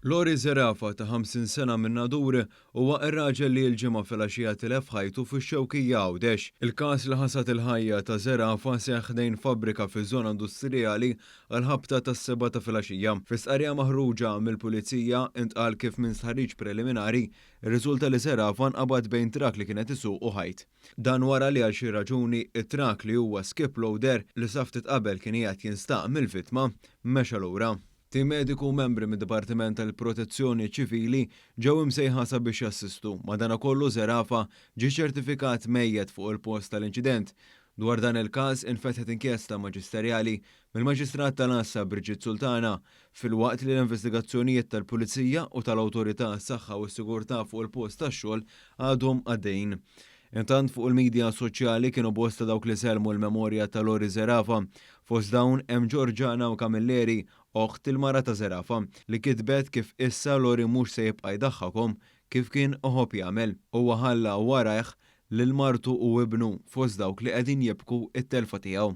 Lori Zerafa ta' 50 sena minn Naduri huwa ir-raġel li l-ġimgħa filgħaxija tilef ħajtu fix-Xewkija Għawdex. Il-każ li ħasat il-ħajja ta' Zerafa seħħ ħdejn fabbrika fiż-żona industrijali għal ħabta tas-7 ta' filgħaxija. Fi stqarrija maħruġa mill-pulizija intqal kif minn stħarriġ preliminari irriżulta li Zerafa nqabad bejn trak li kienet isuq u ħajt. Dan wara li għal xi raġuni it-trak li huwa skip loader li sa ftit qabel kien qiegħed jinstaq mill-vittma mexa lura. Tim mediku u membri mid-Dipartiment tal-Protezzjoni Ċivili ġew imsejħa sabiex jassistu, madankollu Zerafa ġie ċertifikat mejjed fuq il-post tal-inċident. Dwar dan il-każ infetħet inkjesta maġisterjali mill-Maġistrat tal-Assa Briġit Sultana filwaqt li l-investigazzjonijiet tal-Pulizija u tal-Awtorità tas-Saħħa u s-Sigurtà fuq il-post tax-xogħol għadhom għaddejjin. Intant fuq il-medja soċjali kienu bosta dawk li selmu l-memorja ta' Lori Zerafa, fost dawn hemm Ġorġana u Kamilleri, oħt il-mara ta' Zerafa, li kitbet kif issa Lori mhux se jibqa' jdaħħakhom kif kien oħob jagħmel u ħalla warajh lil martu u ibnu fost dawk li qegħdin jibku it-telfa tiegħu.